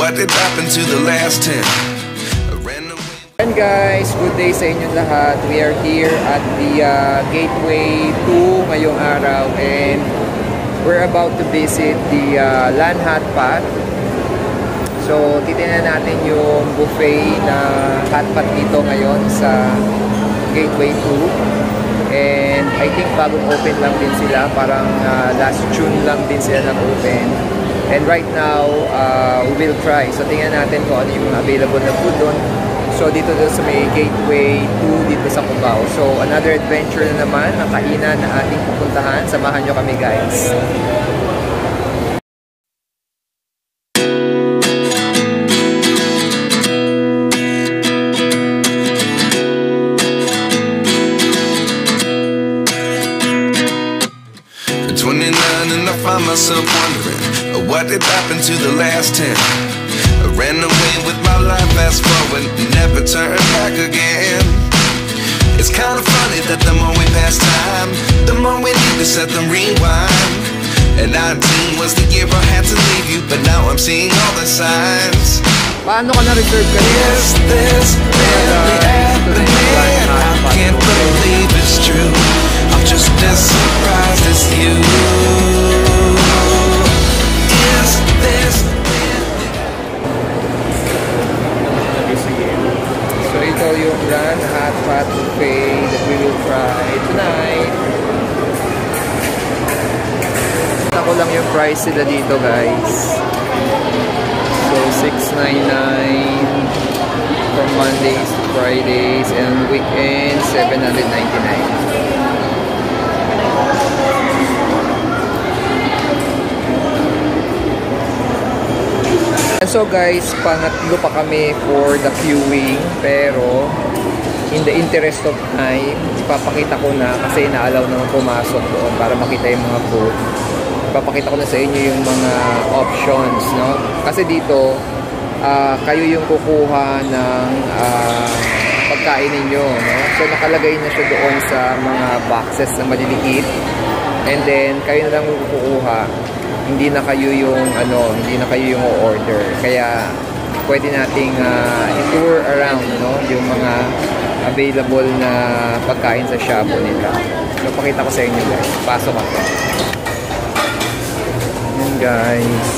What did happen to the last 10? And guys, good day sa inyong lahat. We are here at the Gateway 2 ngayong araw, and we're about to visit the Lan Hot Pot. So, titingnan natin yung buffet na hot pot dito ngayon sa Gateway 2. And I think bagong open lang din sila. Parang last June lang din sila nag-open. And right now, we will try. So, tingnan natin kung ano yung available na food doon. So, dito sa may Gateway 2 dito sa Cubao. So, another adventure na naman, ang kainan na ating pupuntahan. Samahan nyo kami, guys. At 29 and I find myself wondering, what did happen to the last 10? I ran away with my life, fast forward, never turn back again. It's kind of funny that the more we pass time, the more we need to set them rewind. And 19 was the year I had to leave you, but now I'm seeing all the signs. Paano ka na-reserve kanina? Is this really happening? I can't believe it's true. I'm just as surprised as you. Is this ito yung Lan Hot Pot buffet that we will try tonight. Ako lang yung price nila dito, guys. So $6.99 from Mondays to Fridays, and weekends $7.99. So guys, pangatlo pa kami for the queuing, pero in the interest of time, ipapakita ko na, kasi inaalaw naman pumasok doon para makita yung mga food. Ipapakita ko na sa inyo yung mga options, no? Kasi dito, kayo yung kukuha ng pagkain ninyo, no? So nakalagay na siya doon sa mga boxes na maliliit, and then kayo na lang kukuha. Hindi na kayo yung hindi na kayo yung order. Kaya pwede nating i-tour around, no, yung mga available na pagkain sa shop nila. So pakita ko sa inyo, guys. Pasok ako. Yan, guys.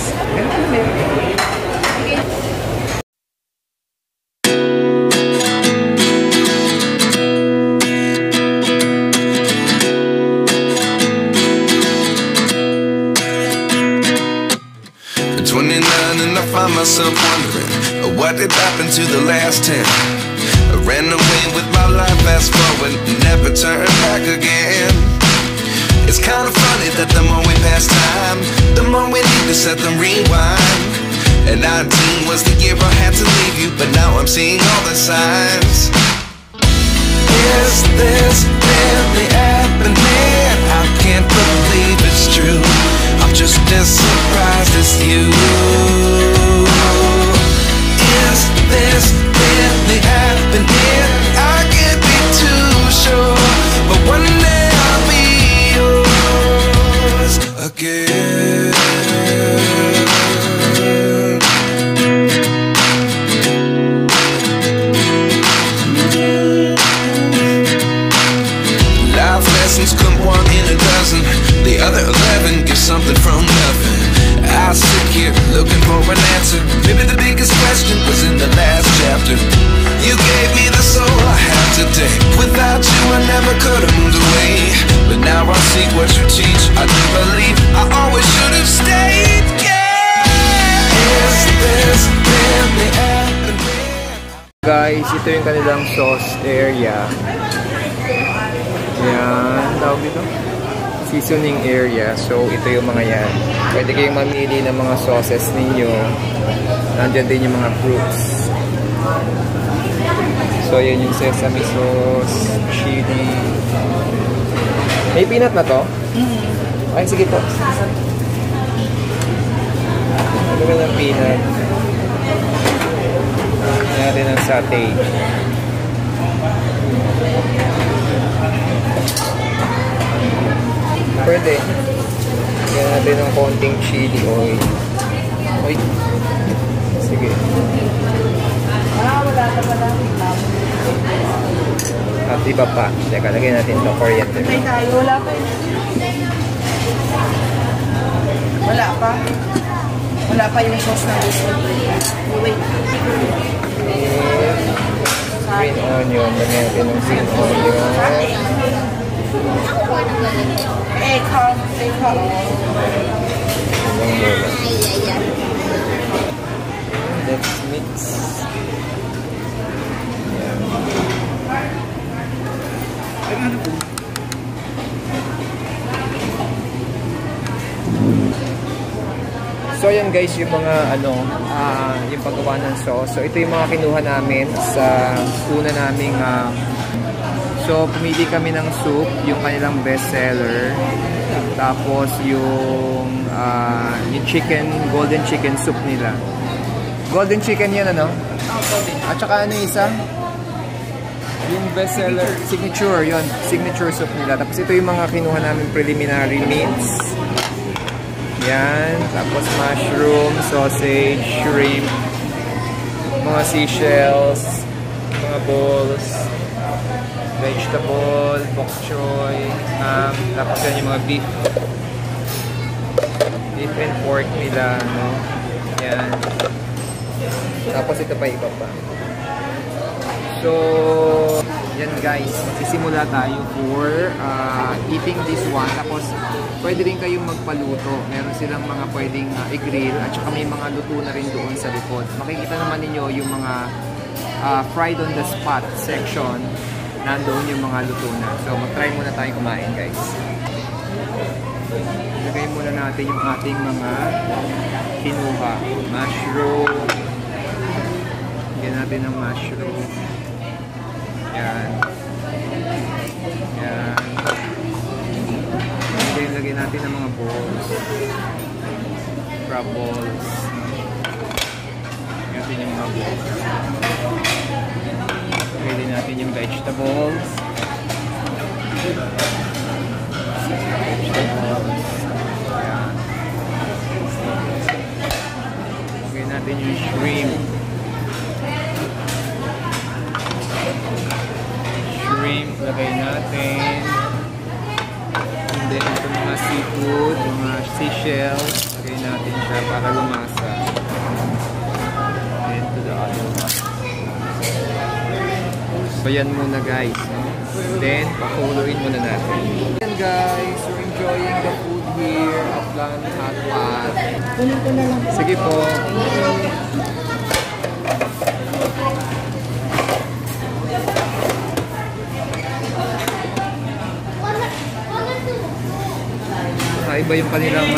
myself wondering, what did happen to the last 10? I ran away with my life, fast forward, never turn back again. It's kind of funny that the more we pass time, the more we need to set them rewind. And 19 was the year I had to leave you, but now I'm seeing all the signs. Is this really happening? I can't believe it's true. I'm just as surprised as you. Is this really happening? I can't be too sure, but one day I'll be yours again. Life lessons come one in a dozen. The other 11 give something from nothing. I sit here looking for an answer. Maybe the biggest question was in the last chapter. You gave me the soul I have today. Without you I never could have moved away. But now I see what you teach. I do believe I always should have stayed. Yeah. Is this really happening? Guys, ito yung kanilang sauce area. Yan, tawag dito, seasoning area. So ito yung mga yan. Pwede kayong mamili ng mga sauces ninyo. Nandiyan din yung mga fruits. So yan yung sesame sauce, chili. May peanut na to? Ay, sige po. Ano ba ng peanut? Natin ang satay. Pwede. Lagyan natin ng konting chili oil. Oy. Sige. At iba pa. Teka, lagyan natin ito. Coriander. Patay tayo. Wala pa yun. Wala pa. Wala pa yung sauce na gusto. Wait. Green onion. Lagyan natin ng green onion. Come. Let's mix. So yan guys, yung mga yung paggawa ng sauce. So ito yung mga kinuha namin sa una naming so pumili kami ng soup, yung kanilang best seller. Tapos yung chicken, golden chicken soup nila. Golden chicken yan ano? At saka ano yung isa? Yung best seller, signature yon, signature soup nila. Tapos ito yung mga kinuha namin preliminary meats. Yan, tapos mushroom, sausage, shrimp, mga seashells, mga balls, vegetable, bok choy, tapos yan yung mga beef and pork nila, no? Yan. Tapos ito pa, iba pa. So, yan guys, magsisimula tayo for eating this one. Tapos, pwede rin kayong magpaluto. Meron silang mga pwedeng i-grill at saka may mga luto na rin doon sa likod. Makikita naman ninyo yung mga fried on the spot section. Nandoon yung mga luto na. So, mag-try muna tayo kumain guys. Ilagay muna natin yung ating mga kinuha. Mushroom. Lagyan natin ng mushroom. Yan. Yan. Lagyan natin ng mga balls. Crab balls. Lagyan natin yung mga balls. Lagyan natin yung vegetables. Yan. Lagyan natin yung shrimp. Lagay natin. And then ito mga seafood, mga seashells. Lagay natin siya para lumasa. And to the other one. So yan muna guys. No? Then pakuloyin muna natin. Yan guys, we're enjoying the food here at Lan Hot Pot. Kunin ko na lang. Sige po. Iba yung kanilang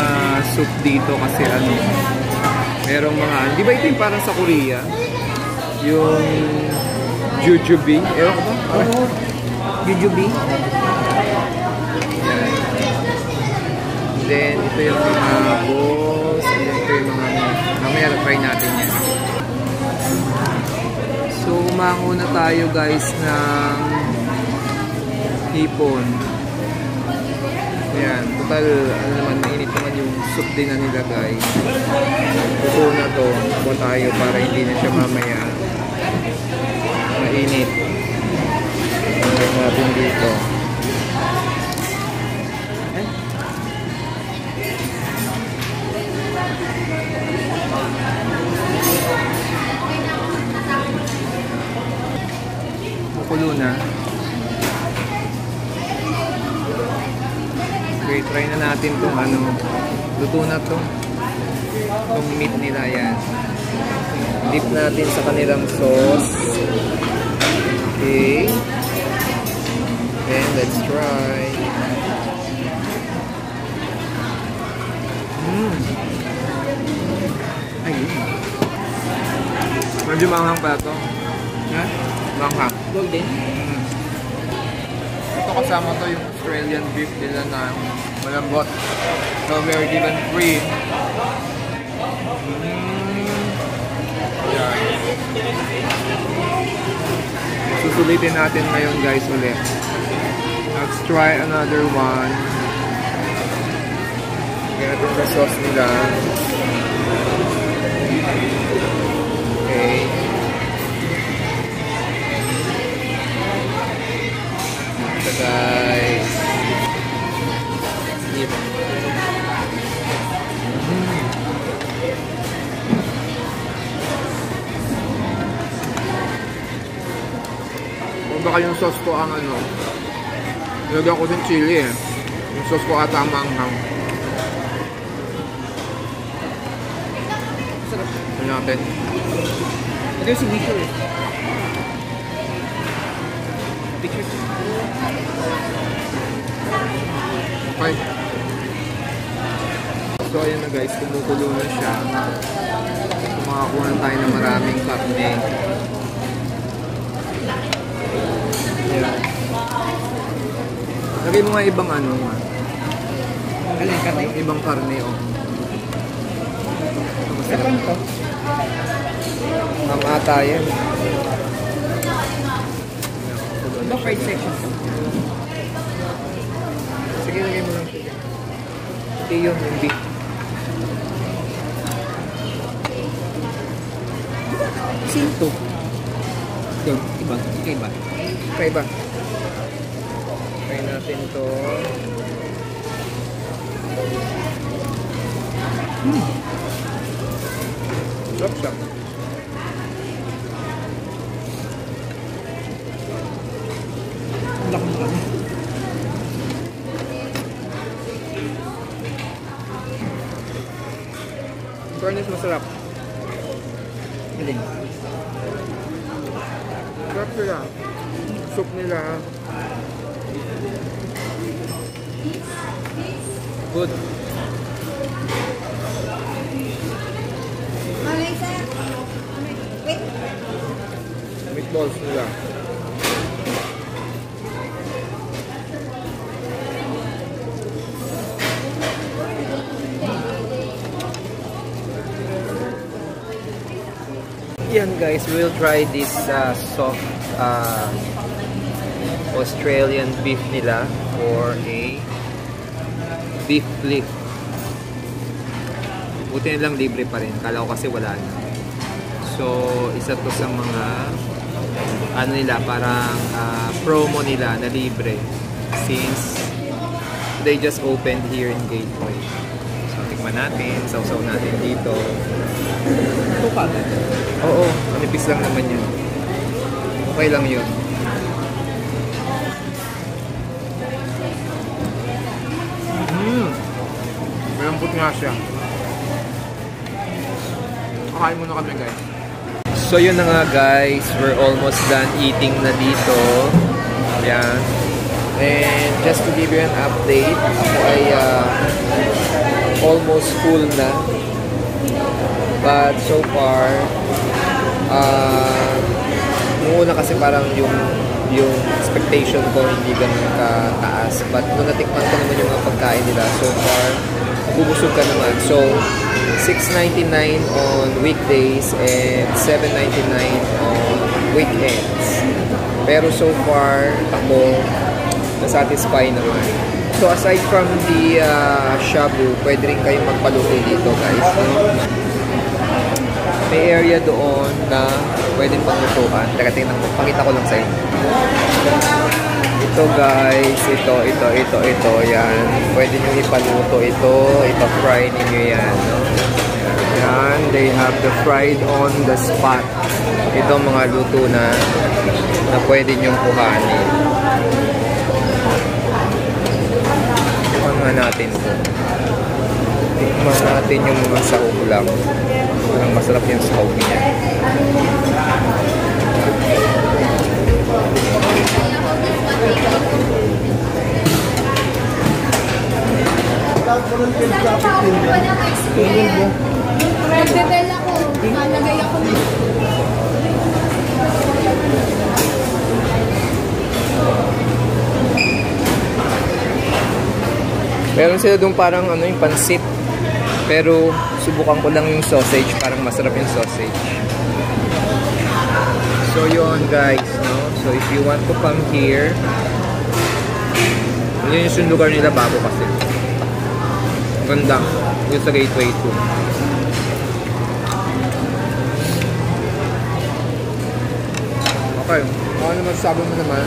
soup dito kasi ano, merong mga, di ba ito yung parang sa Korea? Yung jujube, ewan ko ba? Oo. Jujube. Yan. Then, ito yung mga balls, ito yung mga, mamaya try natin yan. So, umango na tayo guys ng hipon. Ayan, total, ano naman, mainit naman yung soup din na nilagay. Buto na to, buto tayo para hindi na siya mamaya mainit. Lagyan natin dito. Makulo na. Okay, try na natin itong ano, luto na to. Itong meat nila yan. Dip natin sa kanilang sauce. Okay. And let's try. Ayun. Medyo manghang pala to. Ha? Manghang. Golden. Ito kasama to yung Australian beef nila na malambot. So we're given free. Yan. Susulitin natin ngayon guys ulit. Let's try another one. Ganyan natin sa sauce nila. Okay. baka yung sauce ko ang ano. Nilagyan ko din chili eh. Yung sauce ko ata ang manghang. Sarap. Ano natin? Ito yung signature eh. Picture. Okay. So ayan na guys, kumukulo na siya. Makakuha na tayo ng maraming karne. Ayan. Lagay mo nga ibang ano nga. Alin, karne? Ibang karne oh. Ito to. Mamata yan. Ito fried section. Sige, lagay mo lang siya. Hindi yun, hindi. Sinto. Ito, iba. Iba. Okay ba? Try natin to. Sarap siya. Ang laki mo kami. Fairness, masarap. Alin. Sarap sila. Soup nila. Good. Meatballs nila. Yan guys, we'll try this soft Australian beef nila or a beef flip. Buti nilang libre pa rin. Kala ko kasi wala na. So, isa to sa mga ano nila, parang promo nila na libre since they just opened here in Gateway. So, tikman natin. Sausaw natin dito. Ito ka. Oo, manipis lang naman yun. Okay lang yun. Malambot nga siya. Kakain muna kami guys. So yun na nga guys, we're almost done eating na dito. Yan. And just to give you an update, ako ay almost full na. But so far, nung una kasi parang yung expectation ko hindi ganun kataas. But nung natikman ko naman yung mga pagkain nila, so far, bubusog ka naman. So, $6.99 on weekdays and $7.99 on weekends. Pero so far, ako, nasatisfy naman. So, aside from the shabu, pwede rin kayong magpaluto dito, guys. May area doon na pwedeng panglutuan. Teka, tingnan ko. Pakita ko lang sa inyo. Ito guys, ito, yan. Pwede nyo ipaluto ito, ipa-fry ninyo yan, no? Yan, they have the fried on the spot. Ito mga luto na pwede nyong kuhanin. Tikman nga natin ito. Tikman natin yung mga sahog lang. Parang masarap yung sahog niya. Nagbebel ako. Malagay ako. Meron sila doon parang ano yung pansit. Pero subukan ko lang yung sausage. Parang masarap yung sausage. So yun guys, no? So if you want to come here, yun yung lugar nila bago kasi. Ganda. Yung sa Gateway 2. Okay. Ano masasabi mo naman?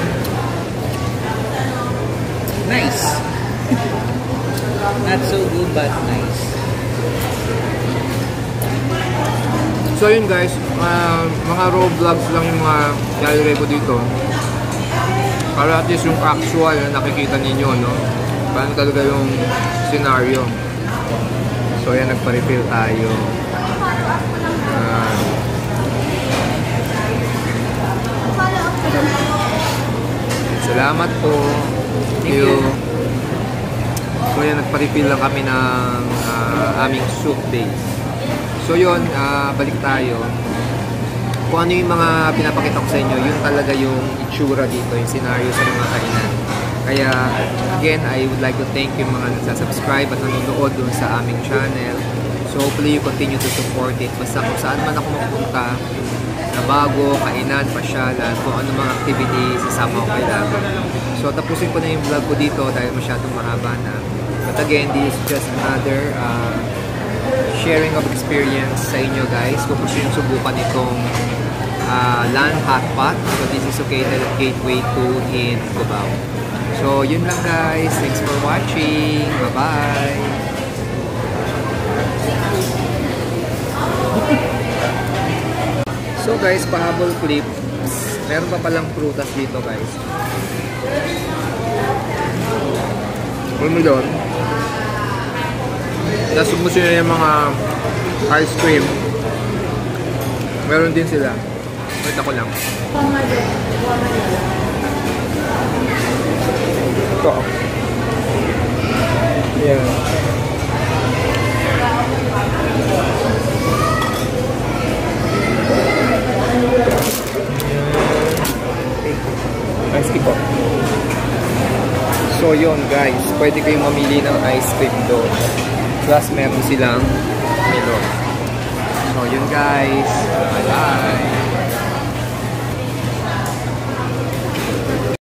Nice. Not so good, but nice. So yun guys, mga raw vlogs lang yung mga lalagay ko dito. Para at least yung actual na nakikita ninyo, no? Paano talaga yung scenario. So yan, nagpa-refill tayo. Salamat po. Thank you. So yan, nagpa-refill lang kami ng aming soup base. So yun, balik tayo. Kung ano yung mga pinapakita ko sa inyo, yun talaga yung itsura dito, yung scenario sa mga kainan. Kaya, again, I would like to thank yung mga nagsasubscribe at nanonood dun sa aming channel. So hopefully you continue to support it. Basta kung saan man ako mapunta, na bago, kainan, pasyalan, kung ano mga activities, sasama ko kailangan. So tapusin ko na yung vlog ko dito dahil masyadong mahaba na. But again, this is just another sharing of experience sa inyo guys. Kung gusto yung subukan itong Lan Hot Pot. So this is located at Gateway 2 in Cubao. So yun lang guys. Thanks for watching. Bye-bye. So guys, pahabol clip. Meron pa palang prutas dito guys. Alam mo doon? Tapos gusto nyo yung mga ice cream. Meron din sila. Wait ako lang. Ito. Yan. Ice cream po. So yun guys, pwede kayong mamili ng ice cream doon. Plus meron silang melon. So yun guys, bye bye.